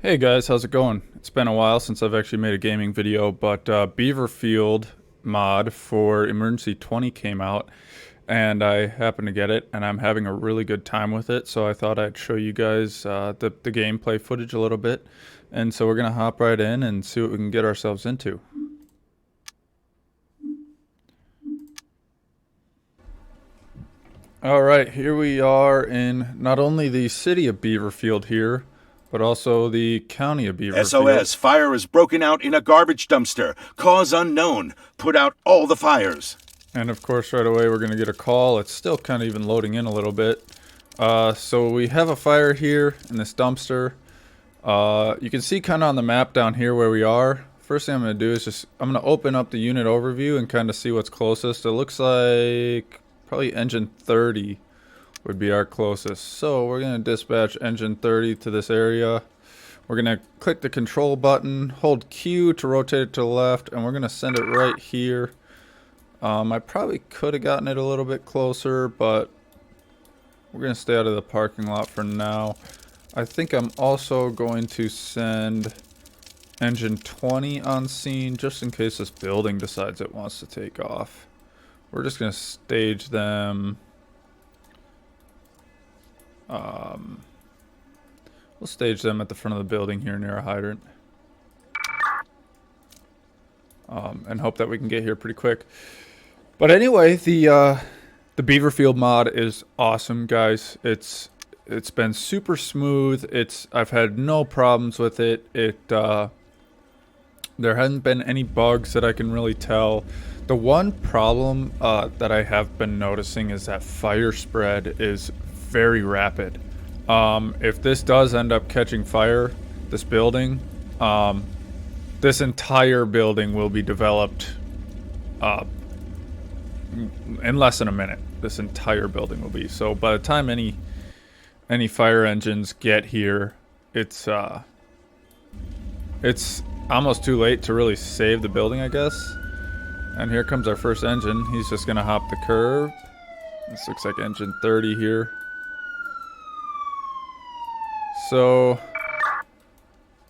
Hey guys, how's it going? It's been a while since I've actually made a gaming video, but Beaverfield mod for Emergency 20 came out, and I happened to get it, and I'm having a really good time with it, so I thought I'd show you guys the gameplay footage a little bit. And so we're going to hop right in and see what we can get ourselves into. Alright, here we are in not only the city of Beaverfield here, but also the county of Beaverfield. SOS, fire is broken out in a garbage dumpster. Cause unknown. Put out all the fires. And of course, right away we're going to get a call. It's still kind of even loading in a little bit. So we have a fire here in this dumpster. You can see kind of on the map down here where we are. First thing I'm going to do is I'm going to open up the unit overview and kind of see what's closest. It looks like probably engine 30 would be our closest. So we're going to dispatch engine 30 to this area. We're going to click the control button, hold Q to rotate it to the left, and we're going to send it right here. I probably could have gotten it a little bit closer, but we're going to stay out of the parking lot for now. I think I'm also going to send engine 20 on scene just in case this building decides it wants to take off. We're just going to stage them. We'll stage them at the front of the building here near a hydrant. And hope that we can get here pretty quick. But anyway, the Beaverfield mod is awesome, guys. It's been super smooth. I've had no problems with it. There hasn't been any bugs that I can really tell. The one problem that I have been noticing is that fire spread is very rapid. If this does end up catching fire, this building, this entire building will be developed in less than a minute. This entire building will be. So by the time any fire engines get here, it's almost too late to really save the building, I guess. And here comes our first engine. He's just gonna hop the curb. This looks like engine 30 here. So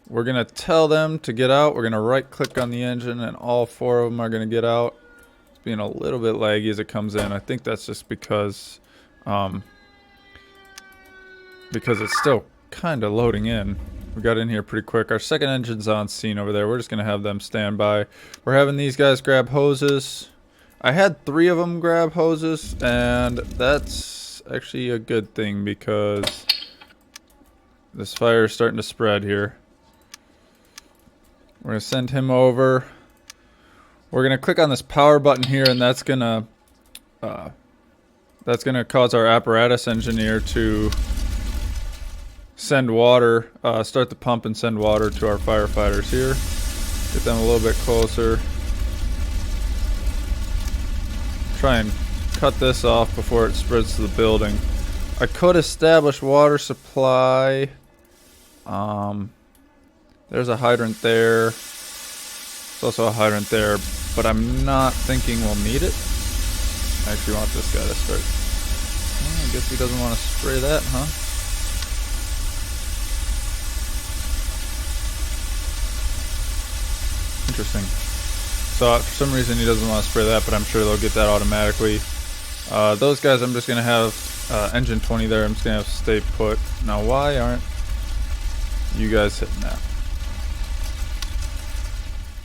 we're gonna tell them to get out. We're gonna right click on the engine and all four of them are gonna get out. It's being a little bit laggy as it comes in. I think that's just because it's still kind of loading in. We got in here pretty quick. Our second engine's on scene over there. We're just gonna have them stand by. We're having these guys grab hoses. I had 3 of them grab hoses, and that's actually a good thing because this fire is starting to spread here. We're gonna send him over. We're gonna click on this power button here, and that's gonna cause our apparatus engineer to send water, start the pump and send water to our firefighters here. Get them a little bit closer. Try and cut this off before it spreads to the building. I could establish water supply. There's a hydrant there. There's also a hydrant there, but I'm not thinking we'll need it. I actually want this guy to start. I guess he doesn't want to spray that, huh? Interesting. So for some reason he doesn't want to spray that, but I'm sure they'll get that automatically. Those guys I'm just going to have engine 20 there. I'm just going to have stay put. Now why aren't you guys hitting that?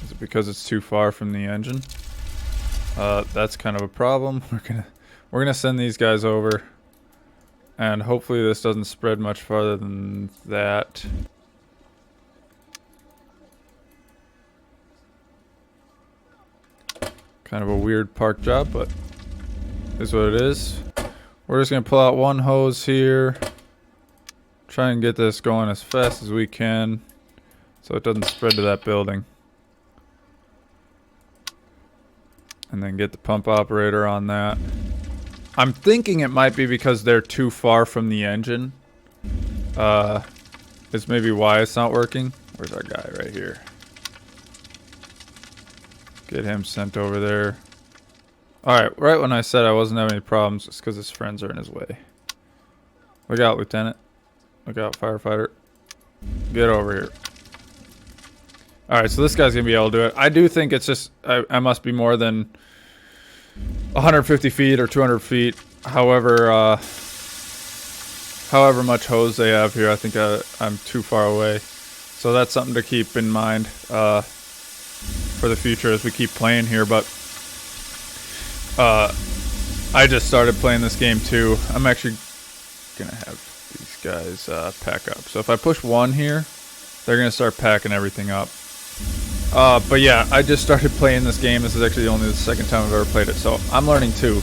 Is it because it's too far from the engine? That's kind of a problem. We're gonna send these guys over, and hopefully this doesn't spread much farther than that. Kind of a weird park job, but is what it is. We're just gonna pull out one hose here. Try and get this going as fast as we can so it doesn't spread to that building. And then get the pump operator on that. I'm thinking it might be because they're too far from the engine. Is maybe why it's not working. Where's our guy? Right here. Get him sent over there. Alright, right when I said I wasn't having any problems, it's because his friends are in his way. Look out, Lieutenant. Look out, firefighter. Get over here. Alright, so this guy's going to be able to do it. I do think it's just... I must be more than 150 feet or 200 feet. However much hose they have here, I think I'm too far away. So that's something to keep in mind for the future as we keep playing here. But I just started playing this game too. I'm actually going to have these guys pack up. So if I push 1 here, they're going to start packing everything up. But yeah, I just started playing this game. This is actually only the second time I've ever played it, so I'm learning too.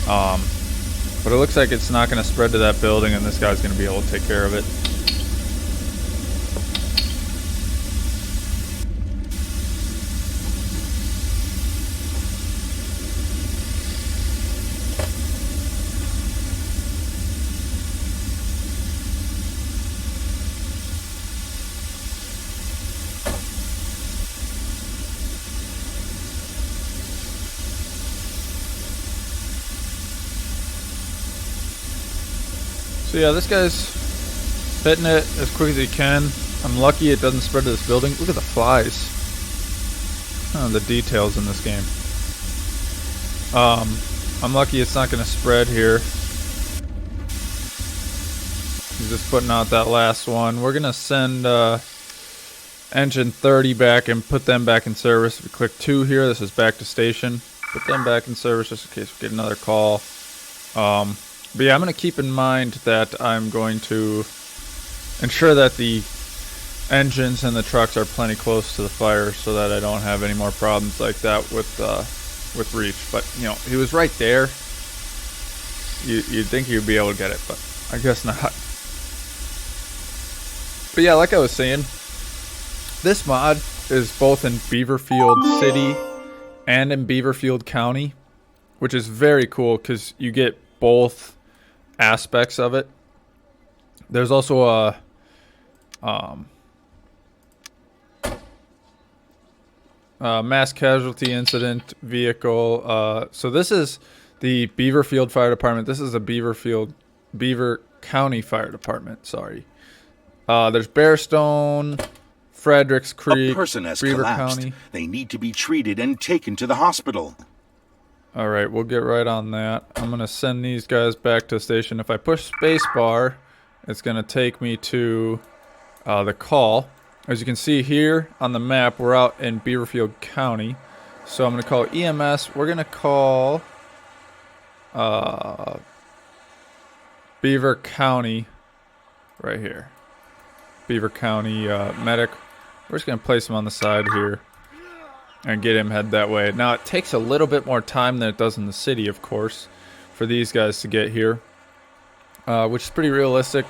But it looks like it's not going to spread to that building, and this guy's going to be able to take care of it. So yeah, this guy's hitting it as quick as he can. I'm lucky it doesn't spread to this building. Look at the flies. Oh, the details in this game. I'm lucky it's not going to spread here. He's just putting out that last one. We're going to send engine 30 back and put them back in service. If we click 2 here, this is back to station. Put them back in service just in case we get another call. But yeah, I'm going to keep in mind that I'm going to ensure that the engines and the trucks are plenty close to the fire so that I don't have any more problems like that with reach. But, you know, he was right there. You'd think you'd be able to get it, but I guess not. But yeah, like I was saying, this mod is both in Beaverfield City and in Beaverfield County, which is very cool because you get both aspects of it. There's also a mass casualty incident vehicle. So this is the Beaverfield Fire Department. This is the Beaver County Fire Department. Sorry. There's Bearstone, Fredericks Creek, A person has Beaver collapsed. County. They need to be treated and taken to the hospital. All right, we'll get right on that. I'm going to send these guys back to the station. If I push spacebar, it's going to take me to the call. As you can see here on the map, we're out in Beaverfield County. So I'm going to call EMS. We're going to call Beaver County right here. Beaver County medic. We're just going to place him on the side here and get him head that way. Now, it takes a little bit more time than it does in the city, of course, for these guys to get here, which is pretty realistic.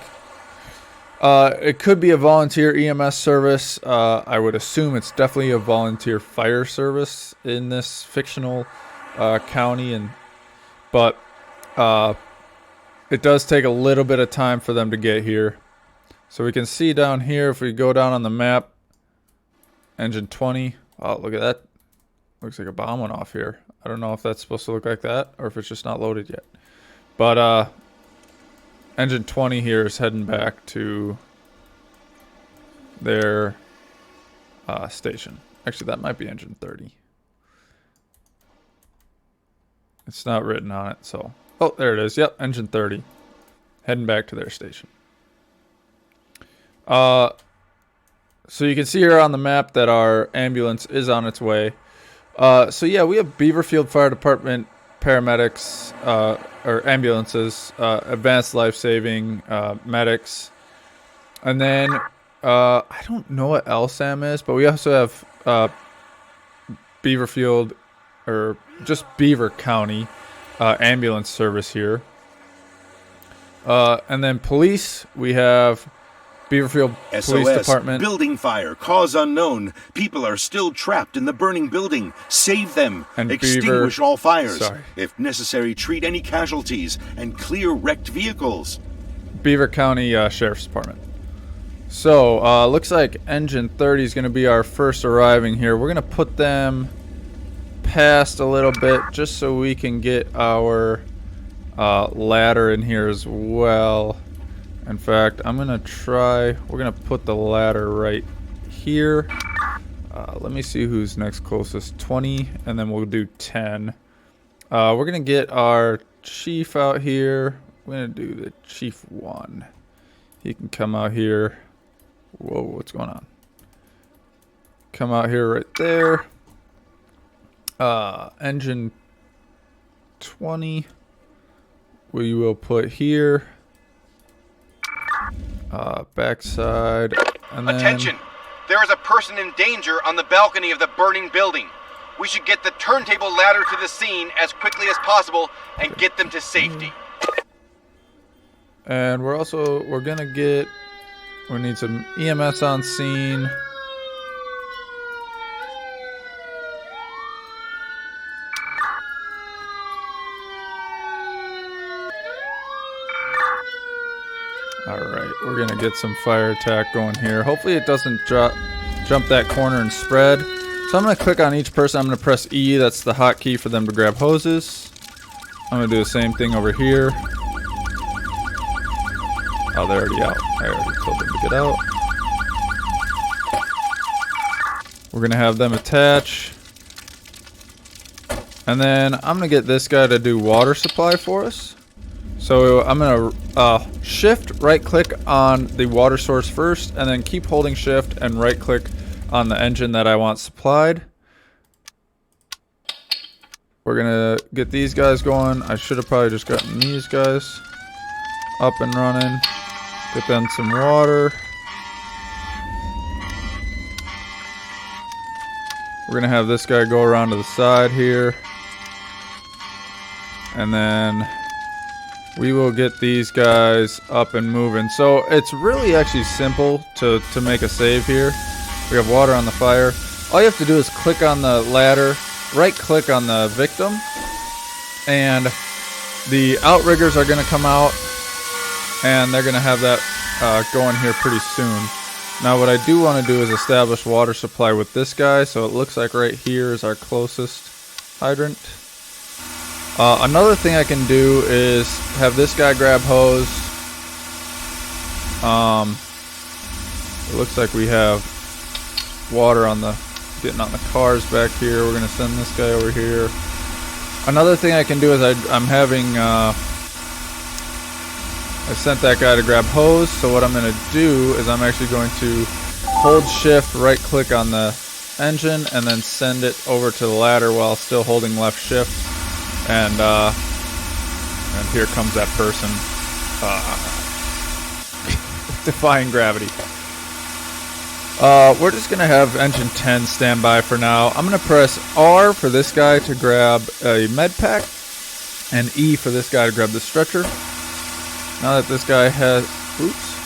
It could be a volunteer EMS service. I would assume it's definitely a volunteer fire service in this fictional county, but it does take a little bit of time for them to get here. So we can see down here, if we go down on the map, engine 20. Oh, look at that. Looks like a bomb went off here. I don't know if that's supposed to look like that or if it's just not loaded yet. But engine 20 here is heading back to their station. Actually, that might be engine 30. It's not written on it, so... Oh, there it is. Yep, engine 30. Heading back to their station. So you can see here on the map that our ambulance is on its way. So yeah, we have Beaverfield Fire Department paramedics, or ambulances, advanced life-saving medics. And then, I don't know what LSAM is, but we also have Beaverfield, or just Beaver County ambulance service here. And then police, we have Beaverfield Police Department. Building fire, cause unknown. People are still trapped in the burning building. Save them. And extinguish all fires. Sorry. If necessary, treat any casualties and clear wrecked vehicles. Beaver County Sheriff's Department. So, looks like engine 30 is going to be our first arriving here. We're going to put them past a little bit just so we can get our ladder in here as well. In fact, I'm gonna try, we're gonna put the ladder right here. Let me see who's next closest. 20, and then we'll do 10. We're gonna get our chief out here. We're gonna do the chief 1. He can come out here. Whoa, what's going on? Come out here right there. Engine 20. We will put here. Backside. And then... Attention! There is a person in danger on the balcony of the burning building. We should get the turntable ladder to the scene as quickly as possible and get them to safety. And we're gonna get, we need some EMS on scene. Alright, we're gonna get some fire attack going here. Hopefully it doesn't jump that corner and spread. So I'm gonna click on each person. I'm gonna press E, that's the hotkey for them to grab hoses. I'm gonna do the same thing over here. Oh, they're already out. I already told them to get out. We're gonna have them attach. And then I'm gonna get this guy to do water supply for us. So I'm gonna shift right click on the water source first, and then keep holding shift and right click on the engine that I want supplied. We're gonna get these guys going. I should have probably just gotten these guys up and running. Get them some water. We're gonna have this guy go around to the side here. And then we will get these guys up and moving. So it's really actually simple to make a save here. We have water on the fire. All you have to do is click on the ladder, right click on the victim, and the outriggers are gonna come out, and they're gonna have that going here pretty soon. Now what I do want to do is establish water supply with this guy. So it looks like right here is our closest hydrant. Another thing I can do is have this guy grab hose. It looks like we have water on the getting on the cars back here. We're gonna send this guy over here. Another thing I can do is I'm having I sent that guy to grab hose. So what I'm gonna do is I'm actually going to hold shift, right click on the engine, and then send it over to the ladder while still holding left shift. And here comes that person defying gravity. We're just gonna have engine 10 stand by for now. I'm gonna press R for this guy to grab a med pack, and E for this guy to grab the stretcher. Now that this guy has, oops,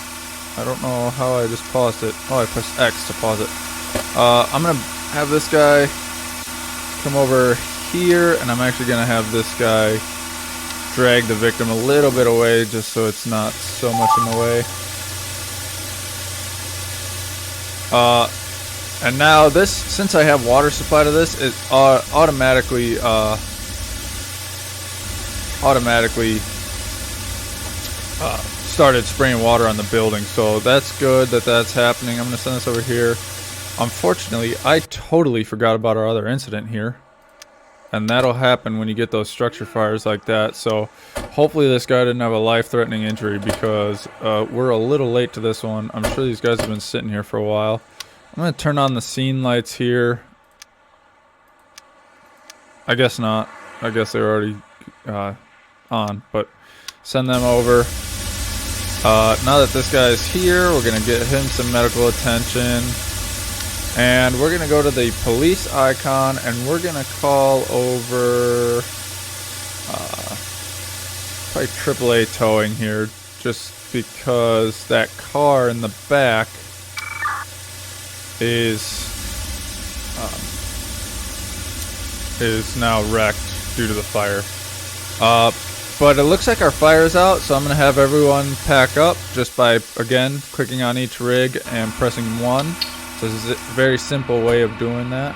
I don't know how I just paused it. Oh, I pressed X to pause it. I'm gonna have this guy come over here, and I'm actually gonna have this guy drag the victim a little bit away just so it's not so much in the way. And now this, since I have water supply to this, it automatically started spraying water on the building. So that's good that that's happening. I'm gonna send this over here. Unfortunately, I totally forgot about our other incident here. And that'll happen when you get those structure fires like that. So hopefully this guy didn't have a life-threatening injury, because we're a little late to this one. I'm sure these guys have been sitting here for a while. I'm going to turn on the scene lights here. I guess not. I guess they're already on. But send them over. Now that this guy is here, we're going to get him some medical attention. And we're going to go to the police icon, and we're going to call over probably AAA towing here, just because that car in the back is now wrecked due to the fire. But it looks like our fire's out, so I'm going to have everyone pack up just by, again, clicking on each rig and pressing 1. So this is a very simple way of doing that.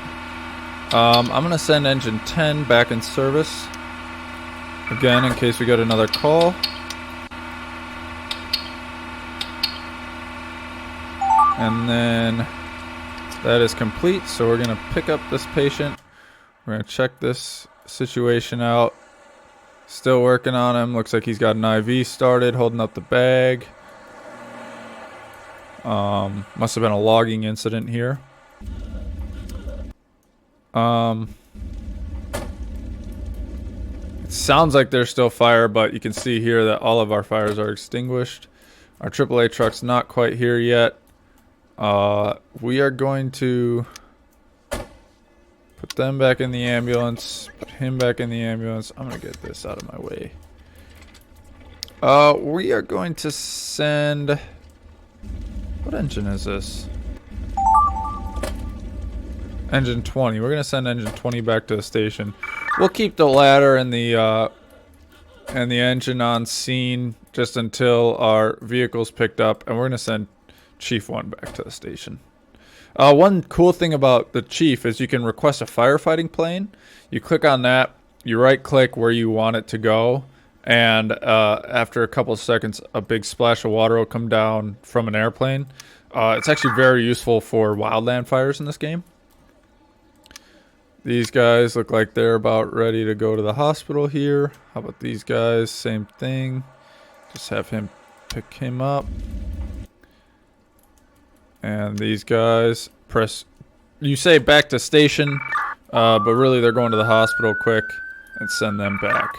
I'm going to send engine 10 back in service. Again, in case we get another call. And then that is complete. So we're going to pick up this patient. We're going to check this situation out. Still working on him. Looks like he's got an IV started, holding up the bag. Must have been a logging incident here. It sounds like there's still fire, but you can see here that all of our fires are extinguished. Our AAA truck's not quite here yet. We are going to put them back in the ambulance, put him back in the ambulance. I'm going to get this out of my way. We are going to send... What engine is this? Engine 20. We're going to send engine 20 back to the station. We'll keep the ladder and the engine on scene just until our vehicle's picked up, and we're going to send Chief 1 back to the station. One cool thing about the Chief is you can request a firefighting plane. You click on that, you right click where you want it to go, and after a couple of seconds a big splash of water will come down from an airplane. It's actually very useful for wildland fires in this game. These guys look like they're about ready to go to the hospital here. How about these guys? Same thing. Just have him pick him up. And these guys press... You say back to station, but really they're going to the hospital quick, and send them back.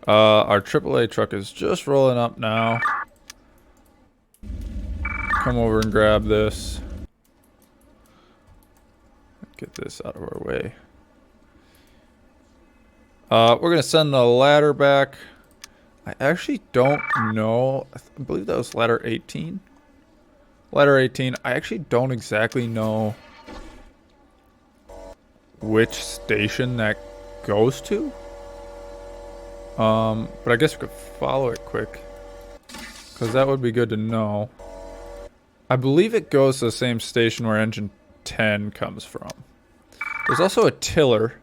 Our AAA truck is just rolling up now. Come over and grab this. Get this out of our way. We're going to send the ladder back. I actually don't know. I believe that was ladder 18. Ladder 18. I actually don't exactly know which station that goes to. But I guess we could follow it quick, because that would be good to know. I believe it goes to the same station where engine 10 comes from. There's also a tiller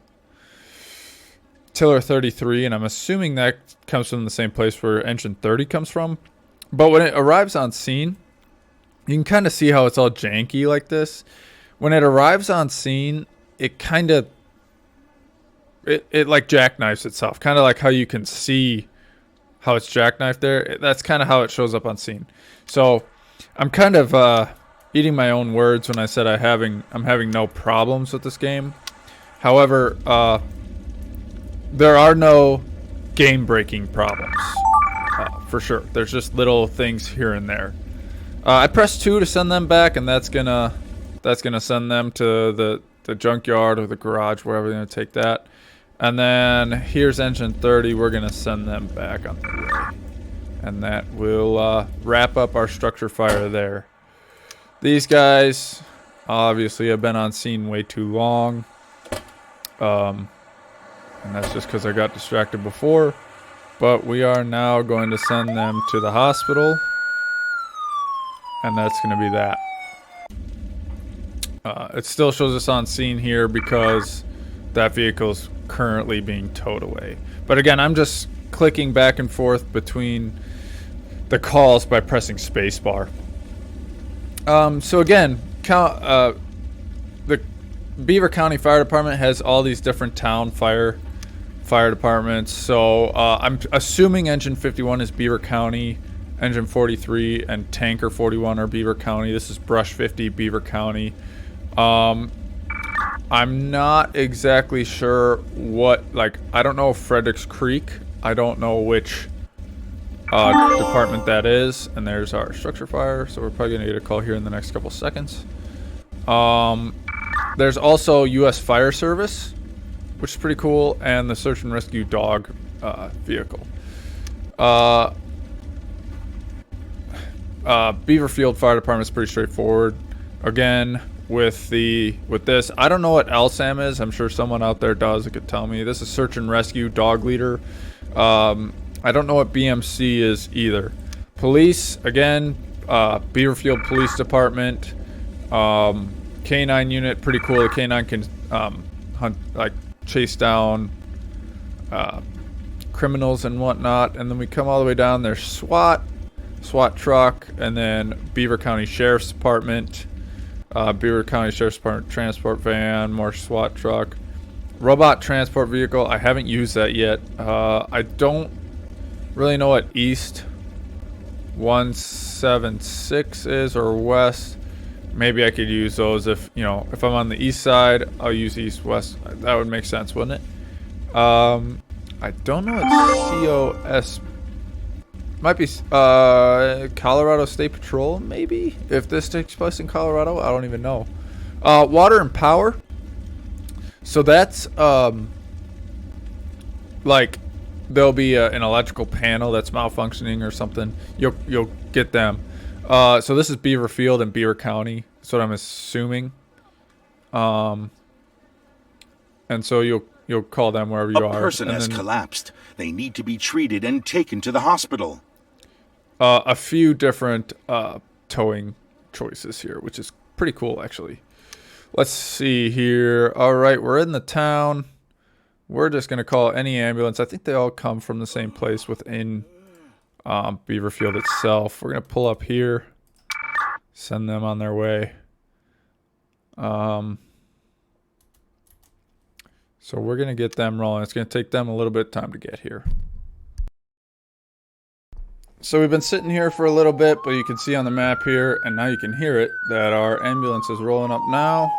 33, and I'm assuming that comes from the same place where engine 30 comes from. But when it arrives on scene, you can kind of see how it's all janky like this. When it arrives on scene, it kind of... It like jackknifes itself. Kind of like how you can see how it's jackknifed there. That's kind of how it shows up on scene. So I'm kind of eating my own words when I said I'm having no problems with this game. However, there are no game-breaking problems, for sure. There's just little things here and there. I pressed 2 to send them back, and that's gonna send them to the junkyard or the garage, wherever they're gonna take that. And then here's engine 30. We're gonna send them back on the way, and that will wrap up our structure fire there. These guys obviously have been on scene way too long, and that's just because I got distracted before. But we are now going to send them to the hospital, and that's going to be that. It still shows us on scene here because that vehicle is currently being towed away. But again, I'm just clicking back and forth between the calls by pressing spacebar. So again, the Beaver County Fire Department has all these different town fire departments. So I'm assuming Engine 51 is Beaver County, Engine 43 and Tanker 41 are Beaver County. This is Brush 50, Beaver County. I'm not exactly sure what, I don't know Fredericks Creek. I don't know which department that is. And there's our structure fire. So we're probably going to get a call here in the next couple seconds. There's also U.S. Fire Service, which is pretty cool, and the search and rescue dog vehicle. Beaverfield Fire Department is pretty straightforward. Again, with this, I don't know what LSAM is. I'm sure someone out there does. It could tell me. This is search and rescue dog leader. I don't know what BMC is either. Police, again, Beaverfield Police Department. K9 unit, pretty cool. The K9 can hunt, chase down criminals and whatnot. And then we come all the way down. There's SWAT SWAT truck, and then Beaver County Sheriff's Department, Beaver County Sheriff's Department transport van, more SWAT truck, robot transport vehicle. I haven't used that yet. I don't really know what East 176 is or West. Maybe I could use those if, you know, if I'm on the east side, I'll use east west. That would make sense, wouldn't it? I don't know what COS might be. Colorado State Patrol, maybe, if this takes place in Colorado. I don't even know. Water and power. So that's like there'll be an electrical panel that's malfunctioning or something. You'll get them. So this is Beaverfield and Beaver County. That's what I'm assuming. And so you'll call them wherever you are. A person has collapsed. They need to be treated and taken to the hospital. A few different towing choices here, which is pretty cool, actually. Let's see here. All right, we're in the town. We're just going to call any ambulance. I think they all come from the same place within Beaverfield itself. We're going to pull up here. Send them on their way. So we're going to get them rolling. It's going to take them a little bit of time to get here. So we've been sitting here for a little bit, but you can see on the map here, and now you can hear it, that our ambulance is rolling up now.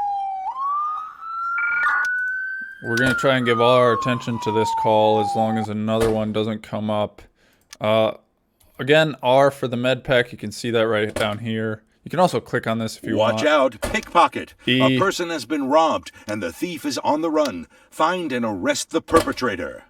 We're going to try and give all our attention to this call as long as another one doesn't come up. Again, R for the med pack. You can see that right down here. You can also click on this if you want. Watch out, pickpocket. E. A person has been robbed and the thief is on the run. Find and arrest the perpetrator.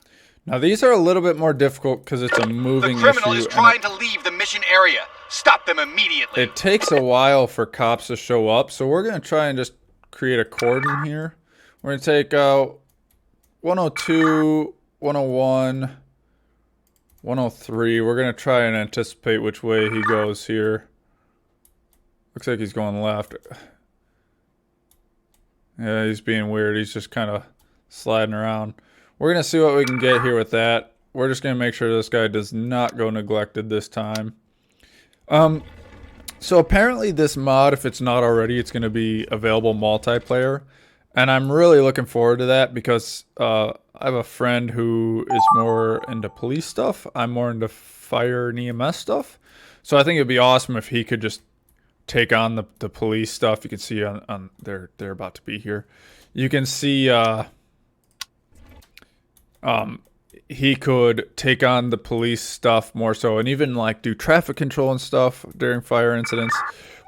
Now these are a little bit more difficult because it's a moving issue. The criminal is trying to leave the mission area. Stop them immediately. It takes a while for cops to show up, so we're going to try and just create a cordon here. We're going to take 102, 101, 103. We're going to try and anticipate which way he goes here. Looks like he's going left. Yeah, he's being weird. He's just kind of sliding around. We're going to see what we can get here with that. We're just going to make sure this guy does not go neglected this time. So apparently this mod, if it's not already, it's going to be available multiplayer. And I'm really looking forward to that because I have a friend who is more into police stuff. I'm more into fire and EMS stuff. So I think it'd be awesome if he could just take on the police stuff. You can see on they're about to be here. You can see he could take on the police stuff more so, and even like do traffic control and stuff during fire incidents.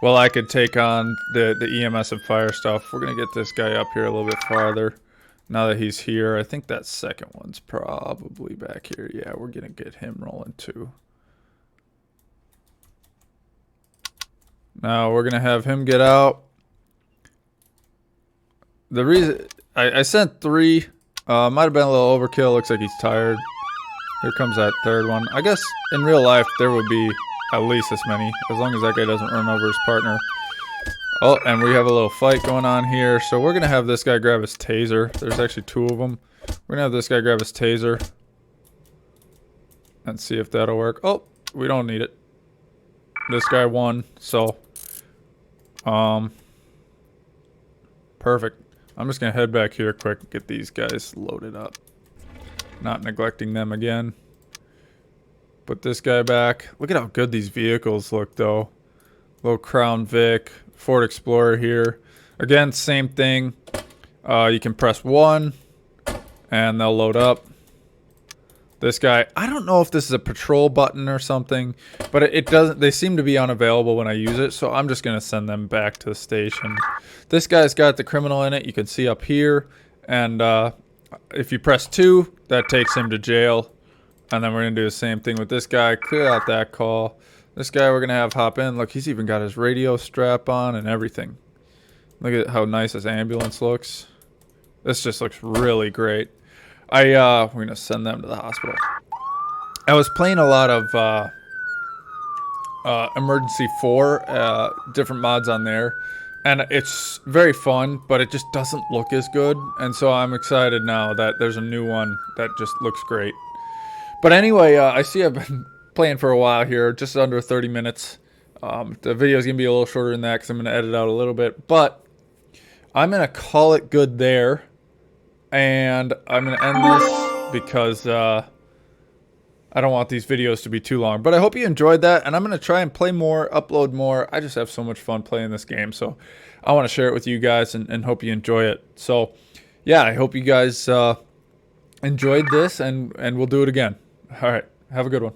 Well, I could take on the EMS and fire stuff. We're gonna get this guy up here a little bit farther. Now that he's here, I think that second one's probably back here. Yeah, we're gonna get him rolling too. Now we're gonna have him get out. The reason I sent 3, might have been a little overkill. Looks like he's tired. Here comes that third one. I guess in real life there would be at least this many, as long as that guy doesn't run over his partner. Oh, and we have a little fight going on here. So we're gonna have this guy grab his taser. There's actually 2 of them. We're gonna have this guy grab his taser and see if that'll work. Oh, we don't need it. This guy won, so perfect. I'm just gonna head back here quick and get these guys loaded up. Not neglecting them again. Put this guy back. Look at how good these vehicles look though. Little Crown Vic, Ford Explorer here. Again, same thing. You can press 1 and they'll load up. This guy, I don't know if this is a patrol button or something, but it doesn't, they seem to be unavailable when I use it, so I'm just gonna send them back to the station. This guy's got the criminal in it, you can see up here, and if you press 2, that takes him to jail. And then we're gonna do the same thing with this guy, clear out that call. This guy we're gonna have hop in. Look, he's even got his radio strap on and everything. Look at how nice his ambulance looks. This just looks really great. We're gonna send them to the hospital. I was playing a lot of Emergency 4, different mods on there, and it's very fun, but it just doesn't look as good. And so I'm excited now that there's a new one that just looks great. But anyway, I see I've been playing for a while here, just under 30 minutes. The video is going to be a little shorter than that because I'm going to edit out a little bit. But I'm going to call it good there. And I'm going to end this because I don't want these videos to be too long. But I hope you enjoyed that. And I'm going to try and play more, upload more. I just have so much fun playing this game. So I want to share it with you guys and hope you enjoy it. So yeah, I hope you guys enjoyed this and we'll do it again. All right. Have a good one.